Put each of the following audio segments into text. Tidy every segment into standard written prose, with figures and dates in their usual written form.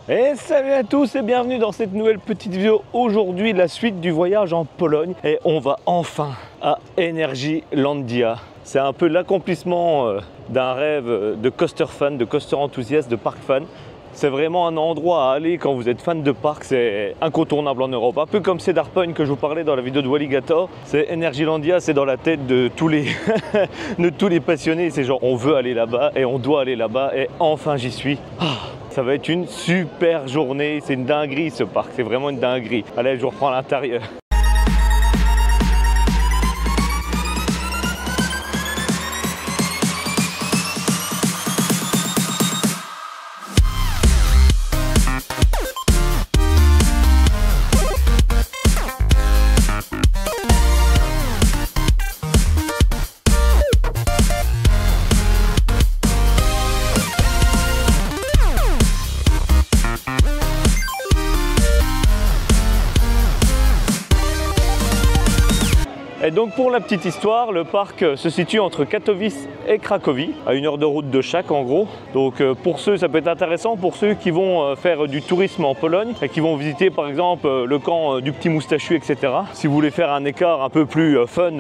Et salut à tous et bienvenue dans cette nouvelle petite vidéo. Aujourd'hui, la suite du voyage en Pologne et on va enfin à Energylandia. C'est un peu l'accomplissement d'un rêve de coaster fan, de coaster enthousiaste, de park fan. C'est vraiment un endroit à aller quand vous êtes fan de parc, c'est incontournable en Europe. Un peu comme Cedar Point que je vous parlais dans la vidéo de Walligator, c'est Energylandia, c'est dans la tête de tous les, de tous les passionnés. C'est genre on veut aller là-bas et on doit aller là-bas et enfin j'y suis. Ça va être une super journée, c'est une dinguerie ce parc, c'est vraiment une dinguerie. Allez, je vous reprends à l'intérieur. Et donc pour la petite histoire, le parc se situe entre Katowice et Cracovie, à 1 heure de route de chaque en gros. Donc pour ceux, ça peut être intéressant pour ceux qui vont faire du tourisme en Pologne et qui vont visiter par exemple le camp du petit moustachu, etc. Si vous voulez faire un écart un peu plus fun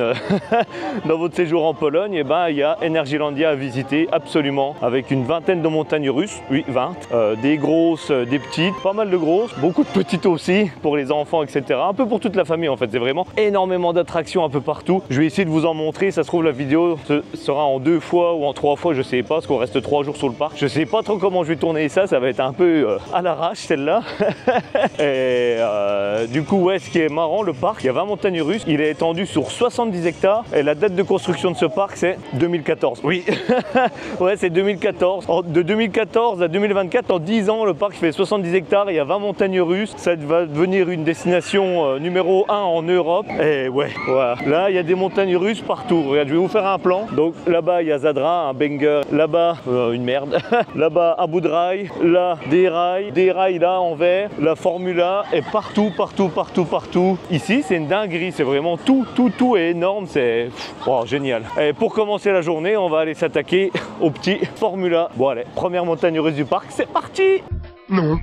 dans votre séjour en Pologne, et ben, il y a Energylandia à visiter absolument, avec une vingtaine de montagnes russes, oui 20, des grosses, des petites, pas mal de grosses, beaucoup de petites aussi pour les enfants, etc. Un peu pour toute la famille en fait, c'est vraiment énormément d'attractions un peu partout. Je vais essayer de vous en montrer, ça se trouve la vidéo sera en 2 fois ou en 3 fois, je sais pas, parce qu'on reste 3 jours sur le parc. Je sais pas trop comment je vais tourner ça, ça va être un peu à l'arrache celle-là. Et du coup, ouais, ce qui est marrant, le parc, il y a 20 montagnes russes, il est étendu sur 70 hectares et la date de construction de ce parc c'est 2014. Oui, ouais, c'est 2014. De 2014 à 2024, en 10 ans, le parc fait 70 hectares, il y a 20 montagnes russes, ça va devenir une destination numéro 1 en Europe. Et ouais, voilà. Là, il y a des montagnes russes partout. Regarde, je vais vous faire un plan. Donc là-bas, il y a Zadra, un banger. Là-bas, une merde. Là-bas, un bout de rail. Là, des rails là en vert. La Formula est partout, partout, partout, partout. Ici, c'est une dinguerie. C'est vraiment tout est énorme. C'est génial. Et pour commencer la journée, on va aller s'attaquer au petit Formula. Bon, allez, première montagne russe du parc. C'est parti! Non.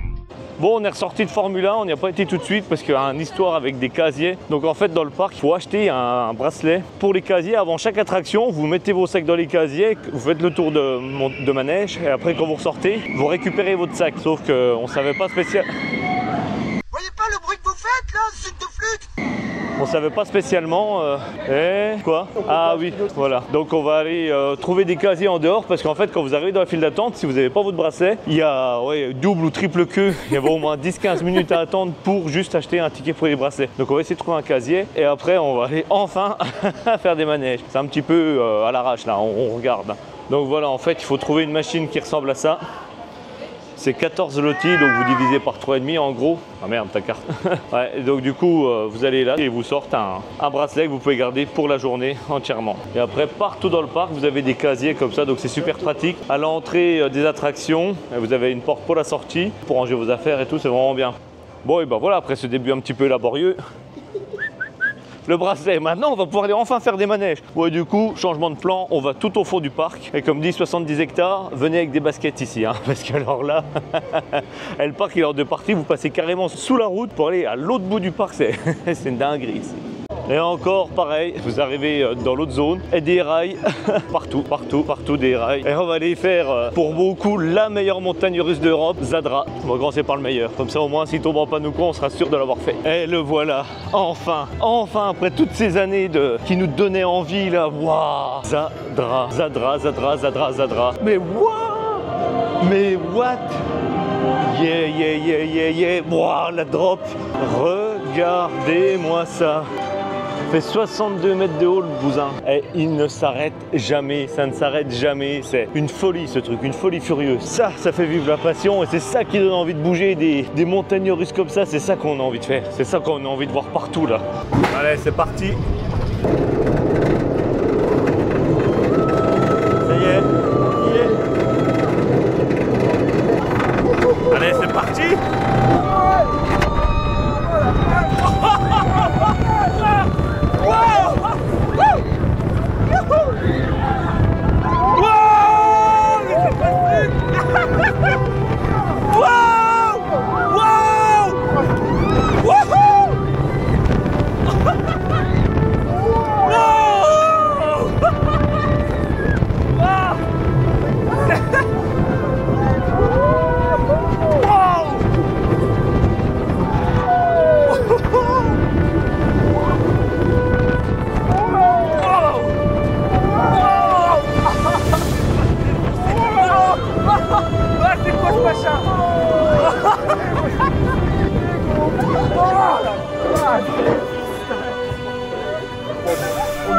Bon, on est ressorti de Formula, on n'y a pas été tout de suite parce qu'il y a une histoire avec des casiers. Donc en fait dans le parc, il faut acheter un bracelet pour les casiers. Avant chaque attraction, vous mettez vos sacs dans les casiers, vous faites le tour de manège et après quand vous ressortez, vous récupérez votre sac. Sauf qu'on ne savait pas spécialement... Vous voyez pas le bruit que vous faites là, c'est de flûte? On savait pas spécialement quoi? Ah oui, voilà. Donc on va aller trouver des casiers en dehors parce qu'en fait quand vous arrivez dans la file d'attente, si vous n'avez pas votre bracelet, il y a double ou triple queue. Il y a au moins 10-15 minutes à attendre pour juste acheter un ticket pour les bracelets. Donc on va essayer de trouver un casier et après on va aller enfin faire des manèges. C'est un petit peu à l'arrache là, on regarde. Donc voilà, en fait il faut trouver une machine qui ressemble à ça. C'est 14 lotis, donc vous divisez par 3,5 en gros. Ah merde, ta carte. Ouais, donc du coup, vous allez là et vous sortez un bracelet que vous pouvez garder pour la journée entièrement. Et après, partout dans le parc, vous avez des casiers comme ça, donc c'est super pratique. À l'entrée des attractions, vous avez une porte pour la sortie, pour ranger vos affaires et tout, c'est vraiment bien. Bon, et ben voilà, après ce début un petit peu laborieux, le bracelet, maintenant on va pouvoir aller enfin faire des manèges. Ouais, du coup, changement de plan, on va tout au fond du parc. Et comme dit 70 hectares, venez avec des baskets ici, hein, parce que alors là, le parc il est en 2 parties, vous passez carrément sous la route pour aller à l'autre bout du parc, c'est une dinguerie ici. Et encore pareil, vous arrivez dans l'autre zone et des rails partout des rails. Et on va aller faire pour beaucoup la meilleure montagne russe d'Europe, Zadra. On va commencer par le meilleur, comme ça au moins s'il tombe en panne ou quoi, on sera sûr de l'avoir fait. Et le voilà, enfin après toutes ces années qui nous donnaient envie là, waouh, Zadra. Mais waouh, mais what? Yeah, waouh, la drop. Regardez-moi ça. Fait 62 mètres de haut le bousin et il ne s'arrête jamais, ça ne s'arrête jamais, c'est une folie ce truc, une folie furieuse. Ça fait vivre la passion et c'est ça qui donne envie de bouger, des montagnes russes comme ça, c'est ça qu'on a envie de faire, c'est ça qu'on a envie de voir partout là. Allez, c'est parti. Ça y est. Allez, c'est parti.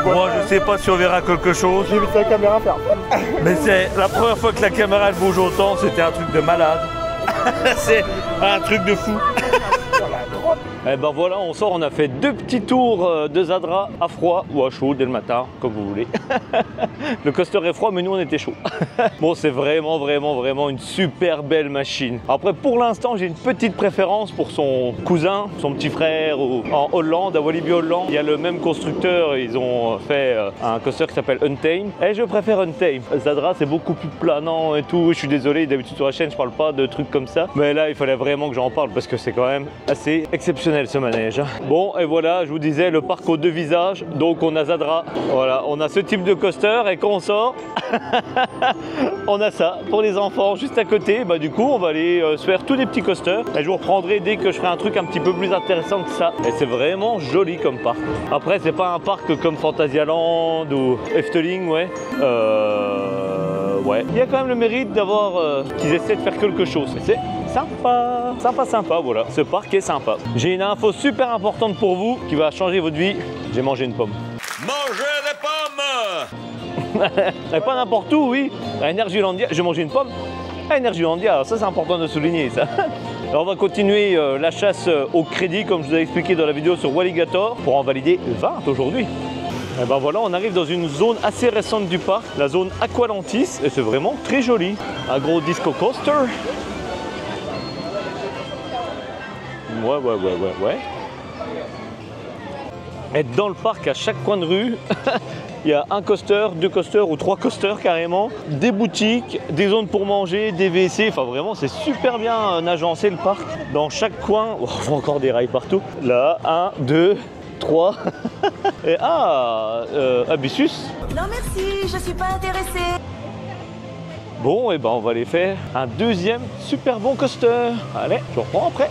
Moi je sais pas si on verra quelque chose. J'ai vu la caméra faire. Mais c'est la première fois que la caméra elle bouge autant, c'était un truc de malade. C'est un truc de fou. Et ben voilà, on sort, on a fait 2 petits tours de Zadra à froid ou à chaud dès le matin, comme vous voulez. Le coaster est froid, mais nous on était chaud. Bon, c'est vraiment une super belle machine. Après, pour l'instant, j'ai une petite préférence pour son cousin, son petit frère en Hollande, à Walibi Holland. Il y a le même constructeur, ils ont fait un coaster qui s'appelle Untamed. Et je préfère Untamed. Zadra, c'est beaucoup plus planant et tout. Je suis désolé, d'habitude sur la chaîne, je parle pas de trucs comme ça. Mais là, il fallait vraiment que j'en parle parce que c'est quand même assez exceptionnel ce manège. Bon, et voilà, je vous disais, le parc aux 2 visages. Donc on a Zadra, voilà, on a ce type de coaster et quand on sort, on a ça pour les enfants juste à côté. Bah du coup, on va aller se faire tous des petits coasters et je vous reprendrai dès que je ferai un truc un petit peu plus intéressant que ça. Et c'est vraiment joli comme parc. Après, c'est pas un parc comme Phantasialand ou Efteling, ouais. Ouais. Il y a quand même le mérite d'avoir qu'ils essaient de faire quelque chose. C'est sympa, voilà. Ce parc est sympa. J'ai une info super importante pour vous qui va changer votre vie. J'ai mangé une pomme. Manger des pommes! Et pas n'importe où, oui. À Energylandia, j'ai mangé une pomme. À Energylandia, ça c'est important de souligner ça. Alors on va continuer la chasse au crédit comme je vous ai expliqué dans la vidéo sur Walligator pour en valider 20 aujourd'hui. Et ben voilà, on arrive dans une zone assez récente du parc, la zone Aqualantis, et c'est vraiment très joli. Un gros disco coaster. Ouais. Et dans le parc, à chaque coin de rue, il y a un coaster, 2 coasters ou 3 coasters carrément, des boutiques, des zones pour manger, des WC, enfin vraiment c'est super bien agencé le parc. Dans chaque coin, oh, on voit encore des rails partout. Là, 1, 2, 3. Et Abyssus. Non merci, je suis pas intéressée. Bon, et ben on va aller faire un 2e super bon coaster. Allez, je reprends après.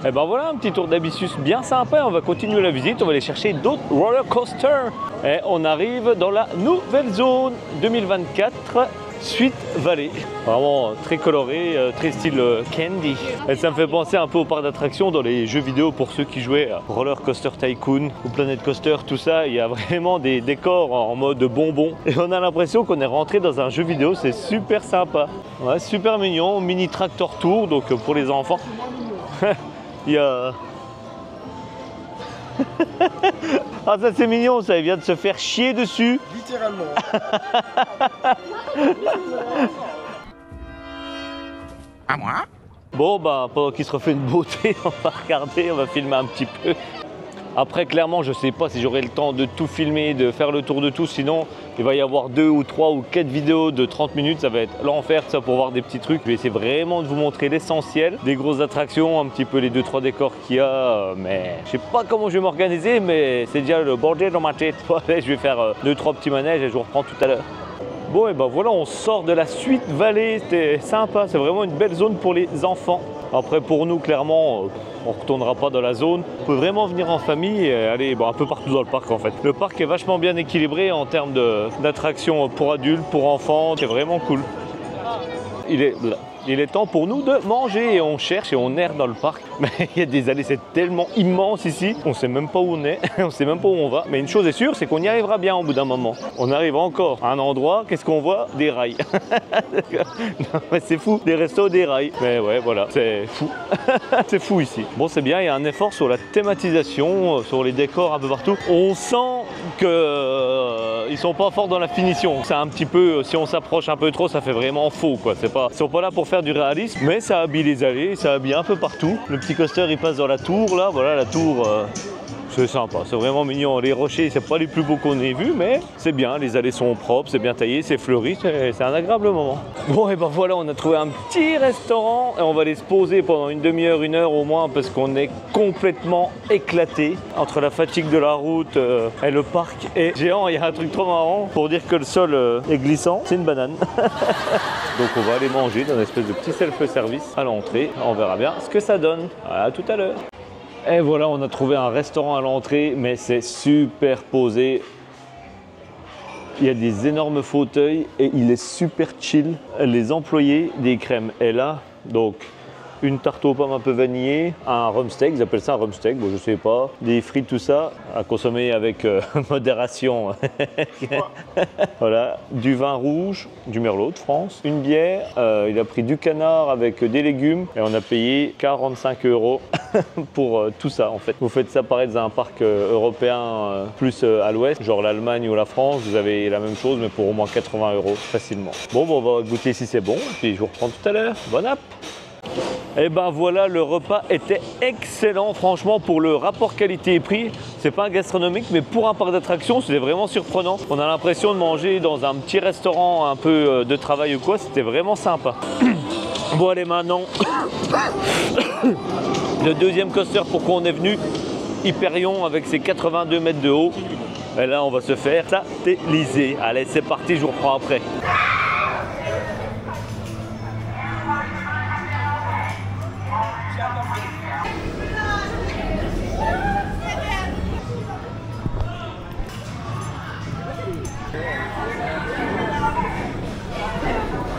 Et ben voilà un petit tour d'Abyssus bien sympa, on va continuer la visite, on va aller chercher d'autres roller coasters. Et on arrive dans la nouvelle zone 2024, Sweet Valley. Vraiment très coloré, très style candy. Et ça me fait penser un peu au parc d'attractions dans les jeux vidéo pour ceux qui jouaient à Roller Coaster Tycoon ou Planet Coaster, tout ça. Il y a vraiment des décors en mode bonbon. Et on a l'impression qu'on est rentré dans un jeu vidéo, c'est super sympa. Ouais, super mignon, mini tractor tour, donc pour les enfants. Il y a... Ah ça c'est mignon ça, il vient de se faire chier dessus. Littéralement. À moi? Bon bah pendant qu'il se refait une beauté, on va regarder, on va filmer un petit peu. Après clairement je sais pas si j'aurai le temps de tout filmer, de faire le tour de tout, sinon il va y avoir 2 ou 3 ou 4 vidéos de 30 minutes, ça va être l'enfer ça pour voir des petits trucs. Je vais essayer vraiment de vous montrer l'essentiel, des grosses attractions, un petit peu les 2-3 décors qu'il y a, mais je sais pas comment je vais m'organiser, mais c'est déjà le bordel dans ma tête. Allez, je vais faire 2-3 petits manèges et je vous reprends tout à l'heure. Bon et ben voilà, on sort de la Sweet Valley, c'était sympa, c'est vraiment une belle zone pour les enfants. Après pour nous clairement, on ne retournera pas dans la zone. On peut vraiment venir en famille et aller un peu partout dans le parc en fait. Le parc est vachement bien équilibré en termes d'attractions pour adultes, pour enfants, c'est vraiment cool. Il est temps pour nous de manger et on cherche et on erre dans le parc. Mais il y a des allées, c'est tellement immense ici, on ne sait même pas où on est, on ne sait même pas où on va. Mais une chose est sûre, c'est qu'on y arrivera bien au bout d'un moment. On arrive encore à un endroit, qu'est-ce qu'on voit? Des rails. Non, mais c'est fou, des restos, des rails. Mais ouais, voilà, c'est fou. C'est fou ici. Bon, c'est bien, il y a un effort sur la thématisation, sur les décors un peu partout. On sent que ils sont pas forts dans la finition. C'est un petit peu, si on s'approche un peu trop, ça fait vraiment faux quoi. Ils sont pas là pour faire du réalisme, mais ça habille les allées, ça habille un peu partout. Le petit coaster il passe dans la tour là, voilà la tour. C'est sympa, c'est vraiment mignon. Les rochers, c'est pas les plus beaux qu'on ait vus, mais c'est bien. Les allées sont propres, c'est bien taillé, c'est fleuri, c'est un agréable moment. Bon, et ben voilà, on a trouvé un petit restaurant et on va aller se poser pendant une demi-heure, une heure au moins, parce qu'on est complètement éclaté entre la fatigue de la route et le parc est géant. Il y a un truc trop marrant pour dire que le sol est glissant, c'est une banane. Donc on va aller manger dans une espèce de petit self-service à l'entrée. On verra bien ce que ça donne. À tout à l'heure. Et voilà, on a trouvé un restaurant à l'entrée, mais c'est super posé. Il y a des énormes fauteuils et il est super chill. Les employés des crèmes est là, donc une tarte aux pommes un peu vanillée, un rhum steak, ils appellent ça un rhum steak, bon je sais pas, des frites, tout ça, à consommer avec modération. Voilà, du vin rouge, du merlot de France, une bière, il a pris du canard avec des légumes et on a payé 45 € pour tout ça en fait. Vous faites ça pareil dans un parc européen plus à l'ouest, genre l'Allemagne ou la France, vous avez la même chose mais pour au moins 80 € facilement. Bon, on va goûter si c'est bon et puis je vous reprends tout à l'heure. Bon app! Et ben voilà, le repas était excellent, franchement, pour le rapport qualité-prix. C'est pas un gastronomique, mais pour un parc d'attractions, c'était vraiment surprenant. On a l'impression de manger dans un petit restaurant un peu de travail ou quoi, c'était vraiment sympa. Bon allez, maintenant, le deuxième coaster pourquoi on est venu, Hyperion avec ses 82 mètres de haut. Et là, on va se faire satelliser. Allez, c'est parti, je vous reprends après.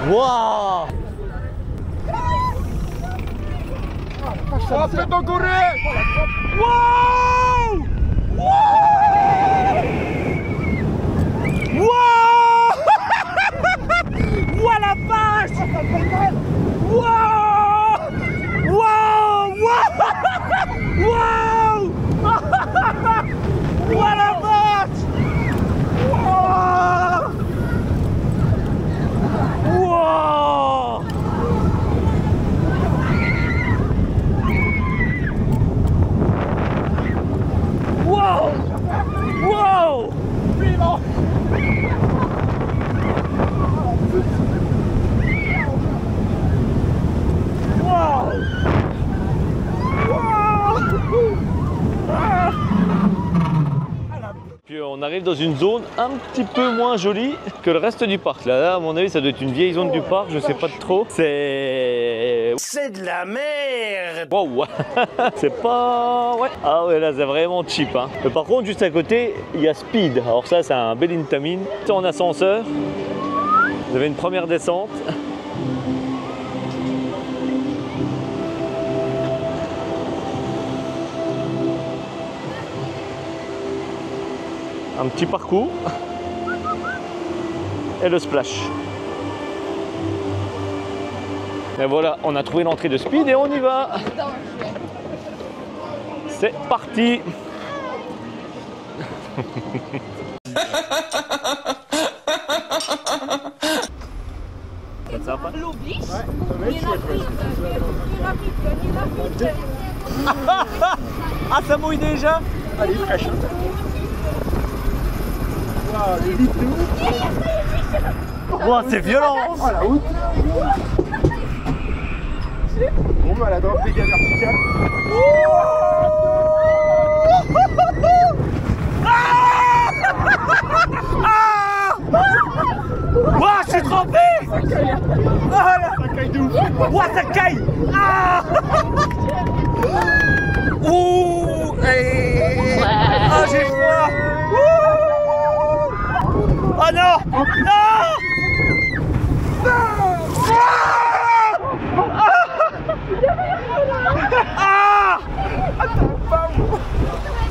Waouh! Oh, fais ton courir! Wow! Wow! Wow la vache! Wow! Wow! Wow! Wow la vache! Wow! Wow! Wow! Wow! Wow! Puis on arrive dans une zone un petit peu moins jolie que le reste du parc. Là, à mon avis, ça doit être une vieille zone du parc, je sais pas trop. C'est de la merde! Wow! C'est pas... Ouais. Ah ouais, là, c'est vraiment cheap. Hein. Mais par contre, juste à côté, il y a Speed. Alors ça, c'est un bel Intamin. C'est en ascenseur. Vous avez une première descente. Un petit parcours et le splash. Et voilà, on a trouvé l'entrée de Speed et on y va. C'est parti. C'est sympa. Ah, ça mouille déjà. Allez, fraîche. Wow, c'est violent. Oh la route. Bon bah la drop dégâts verticale. Wow, je suis trempé. Oh là. Ça caille de ouf. Wow, ça caille. Ah. Ouh. Ah, j'ai froid. Oh non. Non.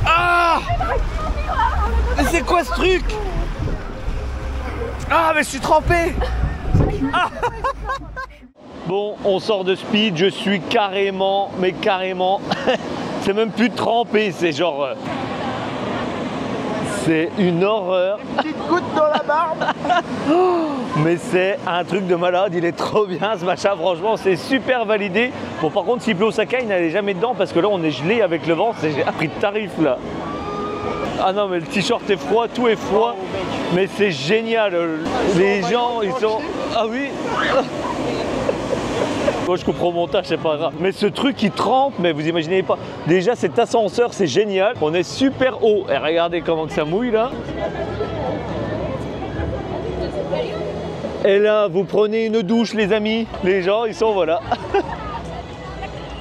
Ah. Mais c'est quoi ce truc? Ah mais je suis trempé. Ah. Bon, on sort de Speed, je suis carrément, mais carrément, c'est même plus trempé, c'est genre... c'est une horreur. Petite goutte dans la barbe. Mais c'est un truc de malade, il est trop bien ce machin, franchement c'est super validé. Bon par contre s'il pleut au Sakai, n'allez jamais dedans parce que là on est gelé avec le vent, j'ai appris de tarif là. Ah non mais le t-shirt est froid, tout est froid, mais c'est génial, les gens ils sont... Ah oui. Moi je comprends au montage, c'est pas grave. Mais ce truc il trempe, mais vous imaginez pas. Déjà cet ascenseur c'est génial, on est super haut. Et regardez comment que ça mouille là. Et là vous prenez une douche les amis, les gens ils sont voilà.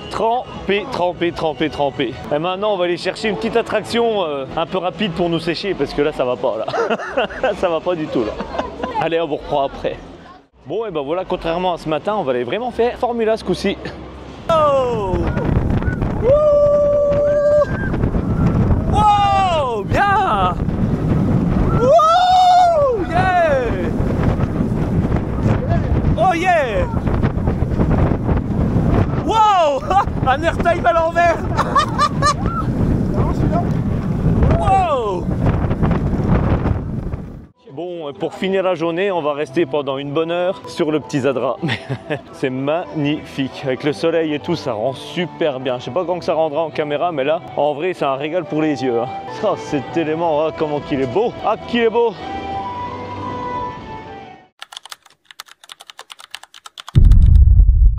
Trempé, trempé, trempé, trempé. Et maintenant on va aller chercher une petite attraction un peu rapide pour nous sécher parce que là ça va pas là. Ça va pas du tout là. Allez on vous reprend après. Bon et ben voilà, contrairement à ce matin, on va aller vraiment faire Formula ce coup-ci. Oh! Wow! Bien! Wouh! Yeah! Oh yeah! Wow! Un airtime à l'envers! Wow! Bon, pour finir la journée, on va rester pendant une bonne heure sur le petit Zadra. C'est magnifique. Avec le soleil et tout, ça rend super bien. Je sais pas quand que ça rendra en caméra, mais là, en vrai, c'est un régal pour les yeux. Hein. Ça, cet élément, ah, comment qu'il est beau. Ah, qu'il est beau.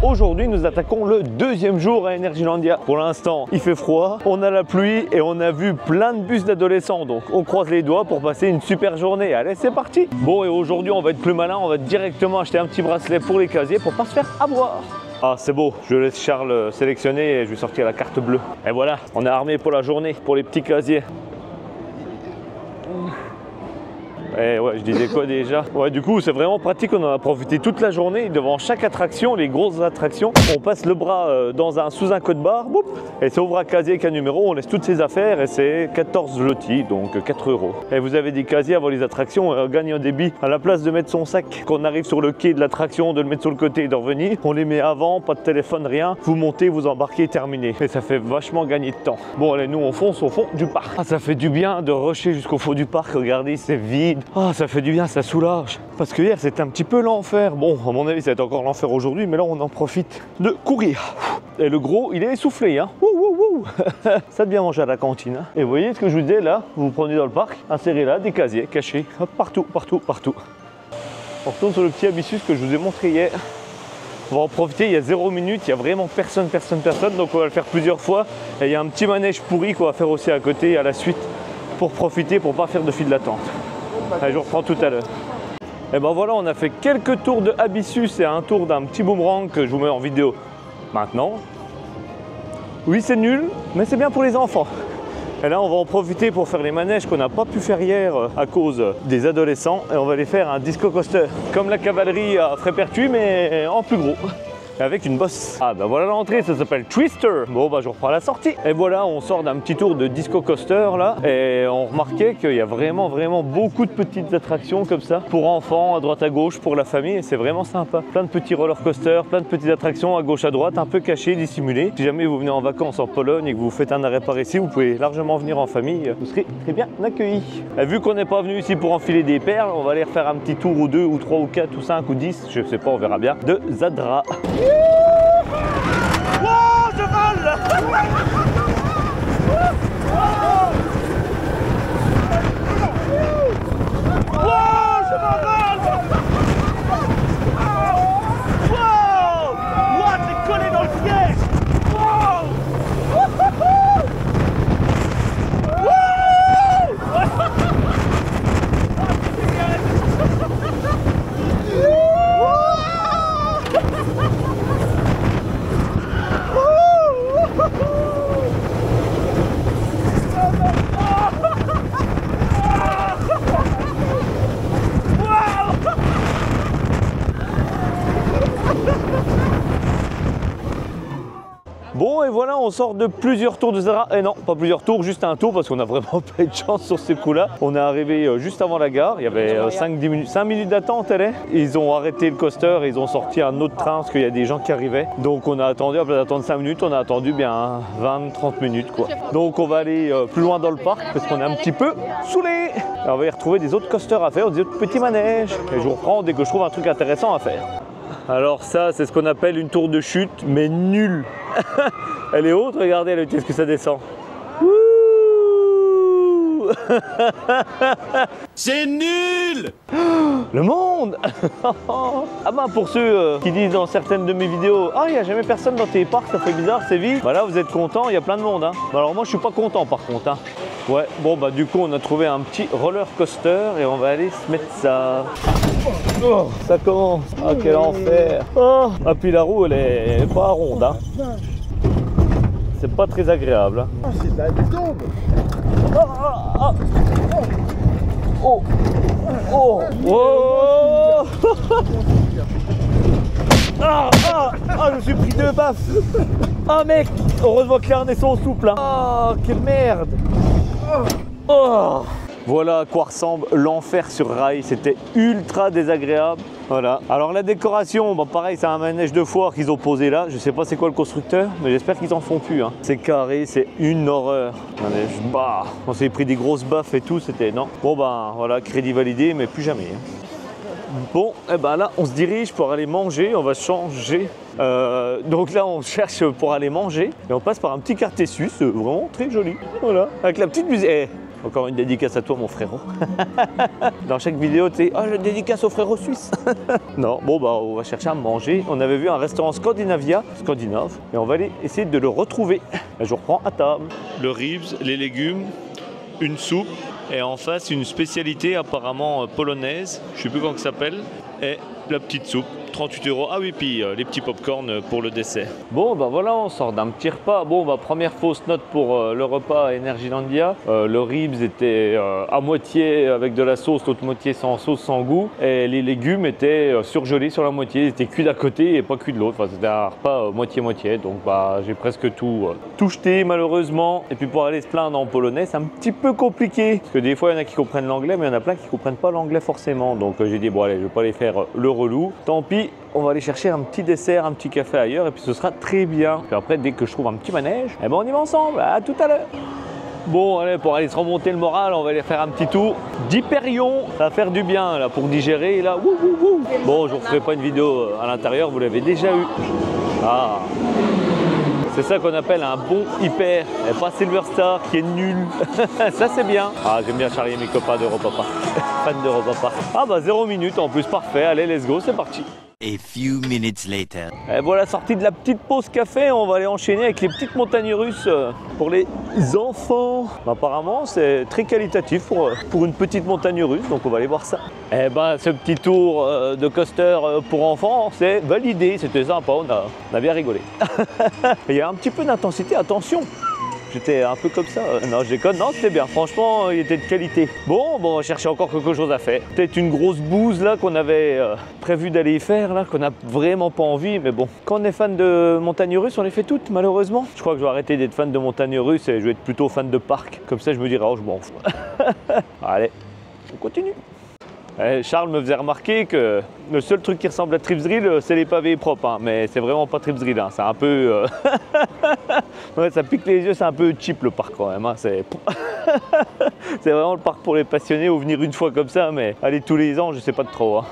Aujourd'hui, nous attaquons le deuxième jour à Energylandia. Pour l'instant, il fait froid, on a la pluie et on a vu plein de bus d'adolescents. Donc, on croise les doigts pour passer une super journée. Allez, c'est parti! Bon, et aujourd'hui, on va être plus malin. On va directement acheter un petit bracelet pour les casiers pour pas se faire avoir. Ah, c'est beau. Je laisse Charles sélectionner et je vais sortir la carte bleue. Et voilà, on est armé pour la journée, pour les petits casiers. Et ouais, je disais quoi déjà? Ouais, du coup, c'est vraiment pratique. On en a profité toute la journée. Devant chaque attraction, les grosses attractions, on passe le bras sous un code barre, boum, et ça ouvre un casier avec un numéro. On laisse toutes ses affaires et c'est 14 lotis, donc 4 €. Et vous avez des casiers avant les attractions. On gagne un débit. À la place de mettre son sac, qu'on arrive sur le quai de l'attraction, de le mettre sur le côté et de revenir, on les met avant, pas de téléphone, rien. Vous montez, vous embarquez, terminé. Et ça fait vachement gagner de temps. Bon, allez, nous on fonce au fond du parc. Ah, ça fait du bien de rusher jusqu'au fond du parc. Regardez, c'est vide. Ah, ça fait du bien, ça soulage. Parce que hier, c'était un petit peu l'enfer. Bon, à mon avis, ça va être encore l'enfer aujourd'hui, mais là, on en profite de courir. Et le gros, il est essoufflé, hein. Ouh, ouh, ouh. Ça devient manger à la cantine. Hein. Et vous voyez ce que je vous disais, là, vous vous prenez dans le parc, insérez là des casiers cachés, hop, partout, partout, partout. On retourne sur le petit Abyssus que je vous ai montré hier. On va en profiter, il y a 0 minute, il y a vraiment personne, donc on va le faire plusieurs fois. Et il y a un petit manège pourri qu'on va faire aussi à côté, à la suite, pour profiter, pour pas faire de file d'attente. Allez, je vous reprends tout à l'heure. Et ben voilà, on a fait quelques tours de Abyssus et un tour d'un petit boomerang que je vous mets en vidéo maintenant. Oui, c'est nul, mais c'est bien pour les enfants. Et là, on va en profiter pour faire les manèges qu'on n'a pas pu faire hier à cause des adolescents. Et on va les faire un disco coaster, comme la cavalerie à Frépertuis, mais en plus gros. Avec une bosse. Ah bah voilà l'entrée, ça s'appelle Twister. Bon bah je reprends la sortie. Et voilà, on sort d'un petit tour de disco coaster là. Et on remarquait qu'il y a vraiment beaucoup de petites attractions comme ça. Pour enfants, à droite à gauche, pour la famille. Et c'est vraiment sympa. Plein de petits roller coasters, plein de petites attractions à gauche à droite, un peu cachées, dissimulées. Si jamais vous venez en vacances en Pologne et que vous faites un arrêt par ici, vous pouvez largement venir en famille. Vous serez très bien accueillis. Et vu qu'on n'est pas venu ici pour enfiler des perles, on va aller refaire un petit tour ou 2 ou 3 ou 4 ou 5 ou 10, je sais pas, on verra bien, de Zadra. Wow, je vole. Wow, je m'envole. Wow, what, j'ai collé dans le siège. Wow. on sort de plusieurs tours de Zara. Et non, pas plusieurs tours, juste un tour parce qu'on a vraiment pas eu de chance sur ce coup-là. On est arrivé juste avant la gare. Il y avait 5 minutes d'attente. Ils ont arrêté le coaster et ils ont sorti un autre train parce qu'il y a des gens qui arrivaient. Donc on a attendu, à place d'attendre 5 minutes, on a attendu bien 20-30 minutes quoi. Donc on va aller plus loin dans le parc parce qu'on est un petit peu saoulé. On va y retrouver des autres coasters à faire, des autres petits manèges. Et je vous reprends dès que je trouve un truc intéressant à faire. Alors ça, c'est ce qu'on appelle une tour de chute, mais nulle. Elle est haute, regardez, est-ce que ça descend. C'est nul! Le monde. Ah ben pour ceux qui disent dans certaines de mes vidéos, ah il n'y a jamais personne dans tes parcs, ça fait bizarre, c'est vide. Bah là vous êtes content, il y a plein de monde. Hein. Alors moi je suis pas content par contre. Hein. Ouais, bon bah du coup on a trouvé un petit roller coaster et on va aller se mettre ça. Oh, ça commence. Ah quel enfer. Oh. Ah puis la roue elle est pas ronde. Hein. C'est pas très agréable. Hein. Ah, c'est de la tombe. Oh. Oh. Oh. Ah, ah, ah, je me suis pris 2 baffes. Ah mec, heureusement que les harnais sont souples. Hein. Ah, quelle merde. Oh. Voilà à quoi ressemble l'enfer sur rail, c'était ultra désagréable. Voilà. Alors la décoration, bon pareil, c'est un manège de foire qu'ils ont posé là. Je sais pas c'est quoi le constructeur, mais j'espère qu'ils en font plus. Hein. C'est carré, c'est une horreur. Manège, bah, on s'est pris des grosses baffes et tout, c'était non. Bon ben voilà, crédit validé, mais plus jamais. Hein. Bon, et ben là, on se dirige pour aller manger, on va changer. Donc là, on cherche pour aller manger et on passe par un petit quartier suisse, vraiment très joli. Voilà, avec la petite musique. Eh, encore une dédicace à toi, mon frérot. Dans chaque vidéo, tu sais, oh, je dédicace au frérot suisse. Non, bon, bah, on va chercher à manger. On avait vu un restaurant scandinave, et on va aller essayer de le retrouver. Et je reprends à table. Le ribs, les légumes, une soupe. Et en face, une spécialité apparemment polonaise, je ne sais plus comment ça s'appelle, et la petite soupe, 38 €. Ah oui, puis les petits pop-corn pour le dessert. Bon, ben voilà, on sort d'un petit repas. Bon, bah, première fausse note pour le repas à Energylandia. Le ribs était à moitié avec de la sauce, l'autre moitié sans sauce, sans goût. Et les légumes étaient surgelés sur la moitié, ils étaient cuits d'un côté et pas cuits de l'autre. Enfin, c'était un repas moitié-moitié. Donc, bah, j'ai presque tout jeté, malheureusement. Et puis, pour aller se plaindre en polonais, c'est un petit peu compliqué. Parce que des fois, il y en a qui comprennent l'anglais, mais il y en a plein qui ne comprennent pas l'anglais forcément. Donc, j'ai dit, bon, allez, je vais pas aller faire le relou. Tant pis, on va aller chercher un petit dessert, un petit café ailleurs, et puis ce sera très bien. Puis après, dès que je trouve un petit manège, eh ben on y va ensemble. À tout à l'heure. Bon, allez, pour aller se remonter le moral, on va aller faire un petit tour d'Hyperion. Ça va faire du bien là pour digérer. Là, wouh, wouh, wouh. Bon, je ne vous ferai pas une vidéo à l'intérieur, vous l'avez déjà eu. Ah. C'est ça qu'on appelle un bon hyper, et pas Silver Star qui est nul. Ça c'est bien. Ah, j'aime bien charrier mes copains d'Europa Park. Fan d'Europa Park. Ah bah 0 minutes en plus, parfait. Allez, let's go, c'est parti. A few minutes later. Et voilà, sortie de la petite pause café, on va aller enchaîner avec les petites montagnes russes pour les enfants. Apparemment, c'est très qualitatif pour une petite montagne russe, donc on va aller voir ça. Et ben, ce petit tour de coaster pour enfants, c'est validé, c'était sympa, on a bien rigolé. Il y a un petit peu d'intensité, attention. J'étais un peu comme ça. Non, je déconne. Non, c'était bien. Franchement, il était de qualité. Bon, on va chercher encore quelque chose à faire. Peut-être une grosse bouse là qu'on avait prévu d'aller y faire, là, qu'on n'a vraiment pas envie. Mais bon, quand on est fan de montagnes russes, on les fait toutes, malheureusement. Je crois que je vais arrêter d'être fan de montagnes russes et je vais être plutôt fan de parc. Comme ça, je me dirai, oh, je m'en fous. Allez, on continue. Charles me faisait remarquer que le seul truc qui ressemble à Tripsdrill, c'est les pavés propres. Hein. Mais c'est vraiment pas Tripsdrill. Hein. C'est un peu... ouais, ça pique les yeux, c'est un peu cheap le parc quand même. Hein. C'est vraiment le parc pour les passionnés ou venir une fois comme ça. Mais aller tous les ans, je sais pas de trop. Hein.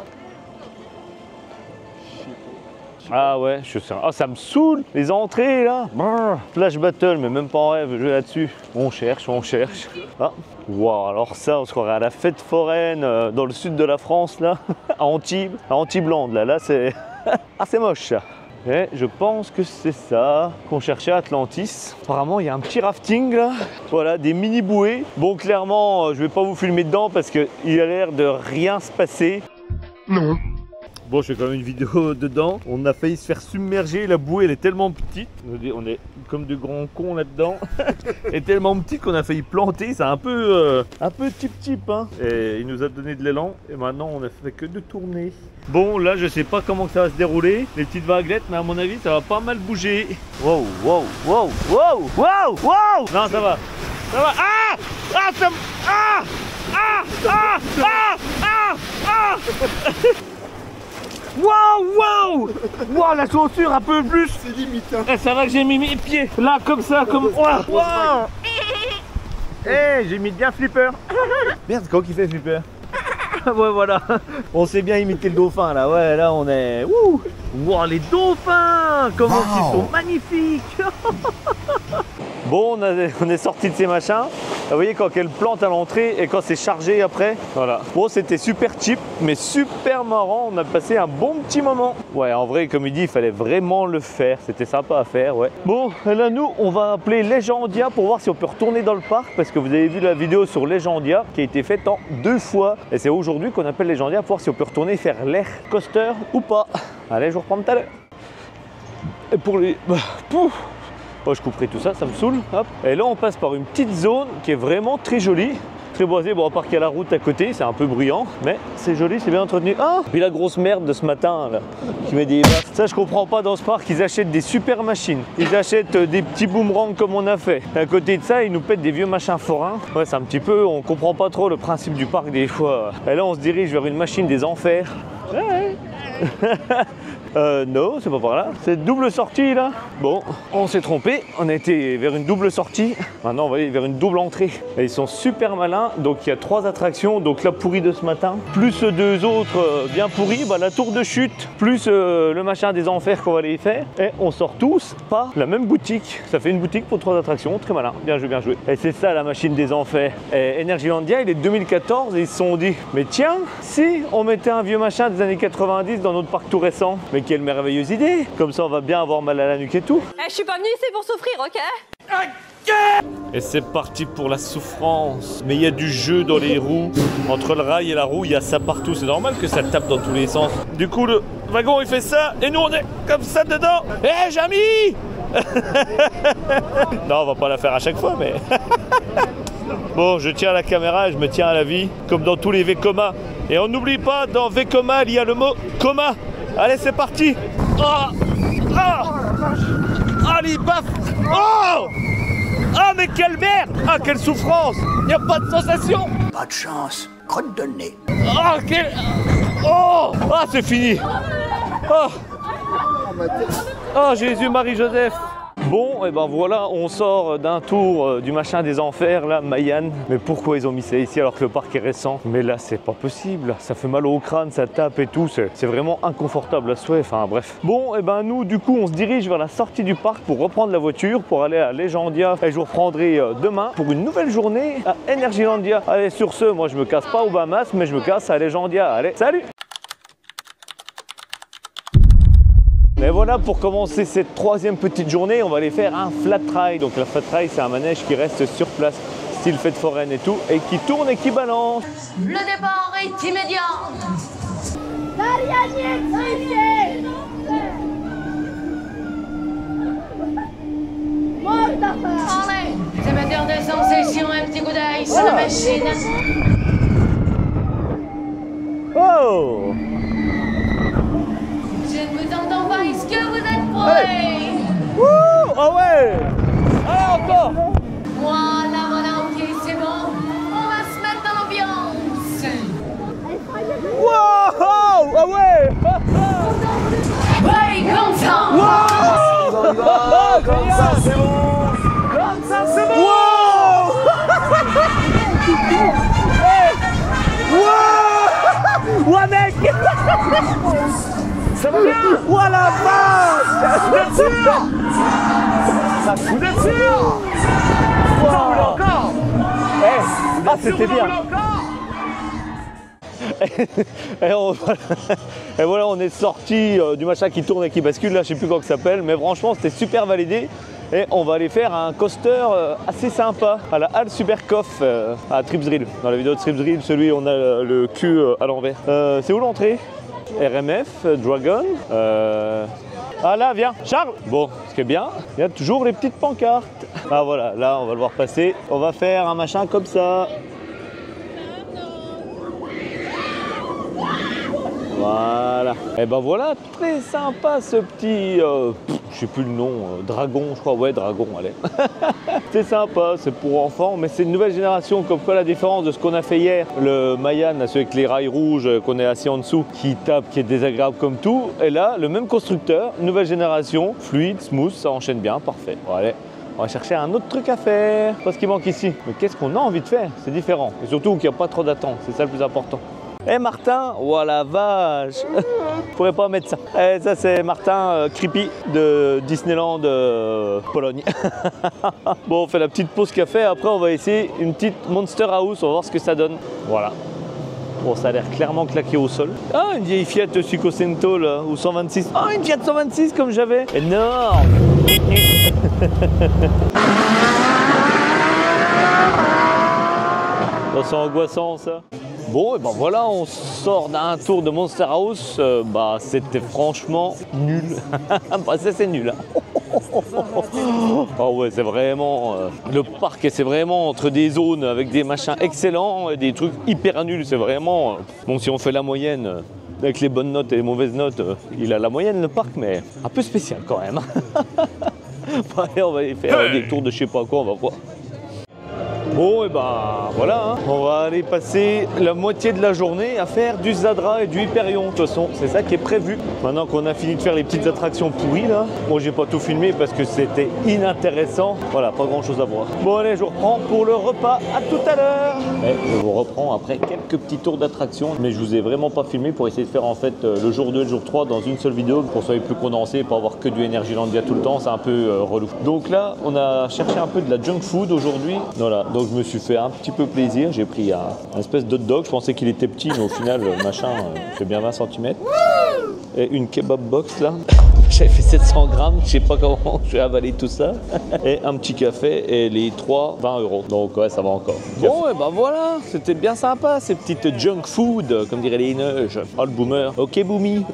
Ah ouais, je sais. Ah, ça me saoule. Les entrées là. Brrr. Flash Battle, mais même pas en rêve, je vais là-dessus. On cherche, on cherche. Ah. Wow, alors ça, on se croirait à la fête foraine dans le sud de la France là, à Antibes, à Antibes-Land là c'est ah, c'est moche ça. Et je pense que c'est ça qu'on cherchait à Atlantis. Apparemment, il y a un petit rafting là. Voilà, des mini bouées. Bon, clairement, je vais pas vous filmer dedans parce qu'il a l'air de rien se passer. Non. Bon, je fais quand même une vidéo dedans. On a failli se faire submerger. La bouée, elle est tellement petite. On est comme de grands cons là-dedans. Elle est tellement petite qu'on a failli planter. C'est un peu type, hein. Et il nous a donné de l'élan. Et maintenant, on a fait que de tourner. Bon, là, je sais pas comment ça va se dérouler. Les petites vaguelettes, mais à mon avis, ça va pas mal bouger. Wow, wow, wow, wow, wow, wow. Non, ça va. Ça va. Ah! Ah! Ça... Ah! Ah! Ah! Ah! Ah! Ah! Waouh, waouh! Waouh, la chaussure un peu plus! C'est limite, hein. Eh, ça va que j'ai mis mes pieds là, comme ça, comme. Waouh! Wow. Eh, j'ai mis bien Flipper! Merde, c'est quoi qui fait Flipper? Ouais, voilà! On sait bien imiter le dauphin là, ouais, là on est. Wouh! Wow, les dauphins! Comment ils sont magnifiques! Bon, on est sorti de ces machins. Vous voyez, quand elle plante à l'entrée et quand c'est chargé après, voilà. Bon, c'était super cheap, mais super marrant. On a passé un bon petit moment. Ouais, en vrai, comme il dit, il fallait vraiment le faire. C'était sympa à faire, ouais. Bon, là, nous, on va appeler Legendia pour voir si on peut retourner dans le parc. Parce que vous avez vu la vidéo sur Legendia qui a été faite en 2 fois. Et c'est aujourd'hui qu'on appelle Legendia pour voir si on peut retourner faire l'air coaster ou pas. Allez, je vous reprends tout à l'heure. Et pour les... Pouf. Oh, je couperai tout ça, ça me saoule. Hop. Et là, on passe par une petite zone qui est vraiment très jolie. Très boisée, bon à part qu'il y a la route à côté, c'est un peu bruyant, mais c'est joli, c'est bien entretenu. Ah! Puis la grosse merde de ce matin, là, qui met des baffes. Ça, je comprends pas dans ce parc, ils achètent des super machines. Ils achètent des petits boomerangs comme on a fait. Et à côté de ça, ils nous pètent des vieux machins forains. Ouais, c'est un petit peu, on comprend pas trop le principe du parc des fois. Et là, on se dirige vers une machine des enfers. Ouais. Non, c'est pas par là. C'est double sortie là. Bon, on s'est trompé. On a été vers une double sortie. Maintenant, on va aller vers une double entrée. Et ils sont super malins. Donc, il y a 3 attractions. Donc, la pourrie de ce matin, plus 2 autres bien pourries. Bah, la tour de chute, plus le machin des enfers qu'on va aller faire. Et on sort tous par la même boutique. Ça fait une boutique pour 3 attractions. Très malin. Bien joué, bien joué. Et c'est ça la machine des enfers. Et Energylandia, il est 2014. Et ils se sont dit, mais tiens, si on mettait un vieux machin des années 90 dans notre parc tout récent. Mais quelle merveilleuse idée! Comme ça, on va bien avoir mal à la nuque et tout. Je suis pas venue ici pour souffrir, ok? Et c'est parti pour la souffrance. Mais il y a du jeu dans les roues. Entre le rail et la roue, il y a ça partout. C'est normal que ça tape dans tous les sens. Du coup, le wagon, il fait ça. Et nous, on est comme ça dedans. Hé, Jamy! Non, on va pas la faire à chaque fois, mais... Bon, je tiens à la caméra et je me tiens à la vie. Comme dans tous les Vekoma. Et on n'oublie pas, dans Vekoma, il y a le mot coma. Allez, c'est parti! Oh! Oh! Allez, baf! Oh! Ah, mais quelle merde! Ah, quelle souffrance! Il n'y a pas de sensation! Pas de chance, crotte de nez. Oh, quel... Oh! Ah, c'est fini! Oh! Oh, Jésus, Marie, Joseph! Bon, et ben voilà, on sort d'un tour du machin des enfers, là, Mayan. Mais pourquoi ils ont mis ça ici alors que le parc est récent? Mais là, c'est pas possible. Ça fait mal au crâne, ça tape et tout. C'est vraiment inconfortable à souhait. Enfin, bref. Bon, et ben nous, du coup, on se dirige vers la sortie du parc pour reprendre la voiture, pour aller à Legendia. Et je vous reprendrai demain pour une nouvelle journée à Energylandia. Allez, sur ce, moi, je me casse pas aux Bahamas, mais je me casse à Legendia. Allez, salut! Et voilà, pour commencer cette 3e petite journée, on va aller faire un flat ride. Donc la flat ride, c'est un manège qui reste sur place, style fête foraine et tout, et qui tourne et qui balance. Le départ est immédiat. Allez, amateurs de sensations, un petit coup d'œil sur la machine. Oh! Je ne vous entends pas, est-ce que vous êtes prêts? Wouh! Ah ouais! Allez, encore! Voilà, ok, c'est bon. On va se mettre dans l'ambiance. Wow! Ah ouais! Ouais, comme ça. Wow! Comme ça, c'est bon! Comme ça, c'est bon! Wow! Hey! Wow! Ouais, mec! Ça va bien? Oh la vache! Vous êtes sûr? Vous êtes sûr? Vous en voulez encore? Ah, c'était bien! Et voilà, on est sorti du machin qui tourne et qui bascule, là je sais plus comment ça s'appelle, mais franchement c'était super validé. Et on va aller faire un coaster assez sympa à la Halle Suberkauf à Tripsdrill. Dans la vidéo de Tripsdrill, celui où on a le cul à l'envers. C'est où l'entrée? RMF, Dragon. Ah là, viens, Charles. Bon, ce qui est bien, il y a toujours les petites pancartes. Ah voilà, là, on va le voir passer. On va faire un machin comme ça. Voilà. Et ben voilà, très sympa ce petit, je sais plus le nom, dragon, je crois, ouais, dragon, allez. C'est sympa, c'est pour enfants, mais c'est une nouvelle génération, comme quoi la différence de ce qu'on a fait hier. Le Mayan, celui avec les rails rouges qu'on est assis en dessous, qui tape, qui est désagréable comme tout. Et là, le même constructeur, nouvelle génération, fluide, smooth, ça enchaîne bien, parfait. Bon, allez. On va chercher un autre truc à faire. Pas ce qui manque ici. Mais qu'est-ce qu'on a envie de faire? C'est différent. Et surtout qu'il n'y a pas trop d'attente, c'est ça le plus important. Eh Martin, oh la vache. Je pourrais pas mettre ça. Eh, ça c'est Martin Creepy de Disneyland Pologne. Bon, on fait la petite pause café. Après, on va essayer une petite Monster House. On va voir ce que ça donne. Voilà. Bon, ça a l'air clairement claqué au sol. Ah, une vieille Fiat Cinquecento là, ou 126. Ah, une Fiat 126 comme j'avais. Énorme. C'est angoissant ça. Bon, et ben voilà, on sort d'un tour de Monster House. Bah, c'était franchement nul. Bah, ça, c'est nul. Hein. Oh ouais, c'est vraiment le parc, c'est vraiment entre des zones avec des machins excellents et des trucs hyper nuls. C'est vraiment bon, si on fait la moyenne avec les bonnes notes et les mauvaises notes, il a la moyenne le parc, mais un peu spécial quand même. Bon, allez, on va aller faire des tours de je sais pas quoi, on va voir. Bon, et ben voilà, hein. On va aller passer la moitié de la journée à faire du Zadra et du Hyperion. De toute façon, c'est ça qui est prévu. Maintenant qu'on a fini de faire les petites attractions pourries là, bon, j'ai pas tout filmé parce que c'était inintéressant. Voilà, pas grand chose à voir. Bon, allez, je vous reprends pour le repas. À tout à l'heure. Je vous reprends après quelques petits tours d'attraction, mais je vous ai vraiment pas filmé pour essayer de faire en fait le jour 2 et le jour 3 dans une seule vidéo pour que ce soit plus condensé et pas avoir que du Energylandia tout le temps. C'est un peu relou. Donc là, on a cherché un peu de la junk food aujourd'hui. Voilà. Donc je me suis fait un petit peu plaisir, j'ai pris un espèce d'hot dog, je pensais qu'il était petit mais au final le machin fait bien 20 cm. Et une kebab box là, j'avais fait 700 grammes, je sais pas comment je vais avaler tout ça. Et un petit café et les 3, 20 €. Donc ouais, ça va encore. Bon et ben voilà, c'était bien sympa ces petites junk food, comme diraient les neiges. Oh le boomer, ok boomy.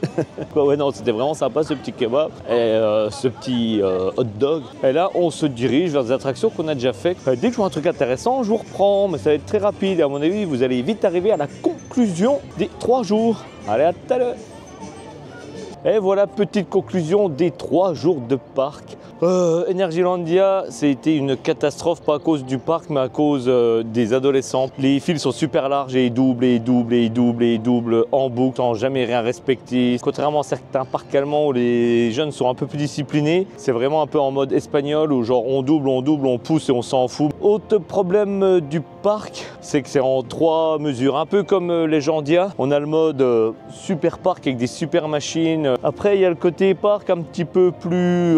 Ouais non, c'était vraiment sympa ce petit kebab et ce petit hot dog. Et là on se dirige vers des attractions qu'on a déjà fait. Dès que je vois un truc intéressant, je vous reprends, mais ça va être très rapide. Et à mon avis, vous allez vite arriver à la conclusion des 3 jours. Allez, à tout à l'heure. Et voilà, petite conclusion des 3 jours de parc. Energylandia, c'était une catastrophe, pas à cause du parc, mais à cause des adolescents. Les fils sont super larges et ils doublent et ils doublent et ils doublent et ils doublent en boucle sans jamais rien respecter. Contrairement à certains parcs allemands où les jeunes sont un peu plus disciplinés, c'est vraiment un peu en mode espagnol où genre on double, on pousse et on s'en fout. Autre problème du parc, c'est que c'est en 3 mesures, un peu comme Legendia. On a le mode super parc avec des super machines. Après, il y a le côté parc un petit peu plus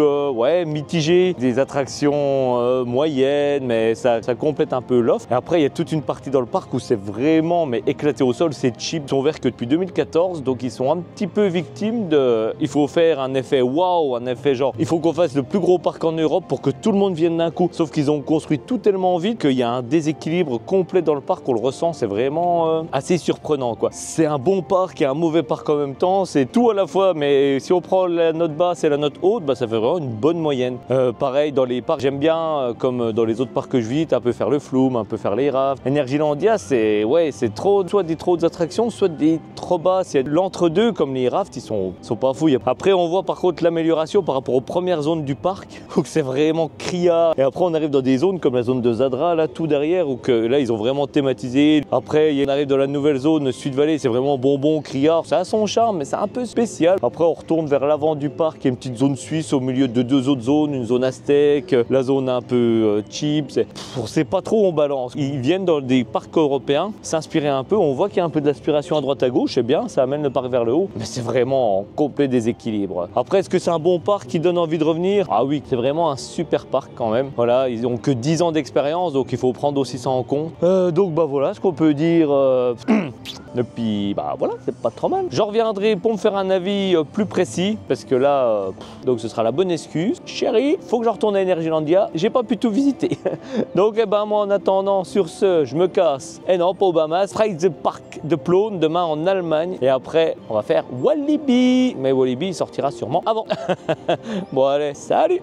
mitigé, des attractions moyennes, mais ça complète un peu l'offre. Et après, il y a toute une partie dans le parc où c'est vraiment éclaté au sol, c'est cheap. Ils sont ouverts que depuis 2014, donc ils sont un petit peu victimes de... Il faut faire un effet waouh, un effet genre, il faut qu'on fasse le plus gros parc en Europe pour que tout le monde vienne d'un coup. Sauf qu'ils ont construit tout tellement vite qu'il y a un déséquilibre complet dans le parc, on le ressent, c'est vraiment assez surprenant quoi. C'est un bon parc et un mauvais parc en même temps, c'est tout à la fois, mais si on prend la note basse et la note haute, bah, ça fait vraiment une bonne moyenne. Pareil dans les parcs, j'aime bien comme dans les autres parcs que je visite, un peu faire le flume, un peu faire les rafts. Energylandia, c'est trop, soit des trop d'attractions, soit des trop basses. Il y a l'entre-deux comme les rafts, ils sont pas fous. Après on voit par contre l'amélioration par rapport aux premières zones du parc où c'est vraiment criard. Et après on arrive dans des zones comme la zone de Zadra là tout derrière où que là ils ont vraiment thématisé. Après on arrive dans la nouvelle zone Sud Valley, c'est vraiment bonbon, criard, ça a son charme mais c'est un peu spécial. Après on retourne vers l'avant du parc, il y a une petite zone suisse au milieu de 2 autres zones, une zone aztèque, la zone un peu cheap. On sait pas trop où on balance. Ils viennent dans des parcs européens s'inspirer un peu, on voit qu'il y a un peu d'aspiration à droite à gauche, c'est bien, ça amène le parc vers le haut, mais c'est vraiment en complet déséquilibre. Après, est-ce que c'est un bon parc qui donne envie de revenir? Ah oui, c'est vraiment un super parc quand même. Voilà, ils ont que 10 ans d'expérience, donc il faut prendre aussi ça en compte. compte. Donc bah voilà ce qu'on peut dire. Et puis bah voilà, c'est pas trop mal. J'en reviendrai pour me faire un avis plus précis parce que là, donc ce sera la bonne excuse. Chérie, faut que je retourne à Energylandia, j'ai pas pu tout visiter. Donc eh ben moi en attendant, sur ce, je me casse. Et non, pas aux Bahamas, Freyze Park de Plauen demain en Allemagne. Et après, on va faire Walibi. Mais Walibi il sortira sûrement avant. Bon allez, salut!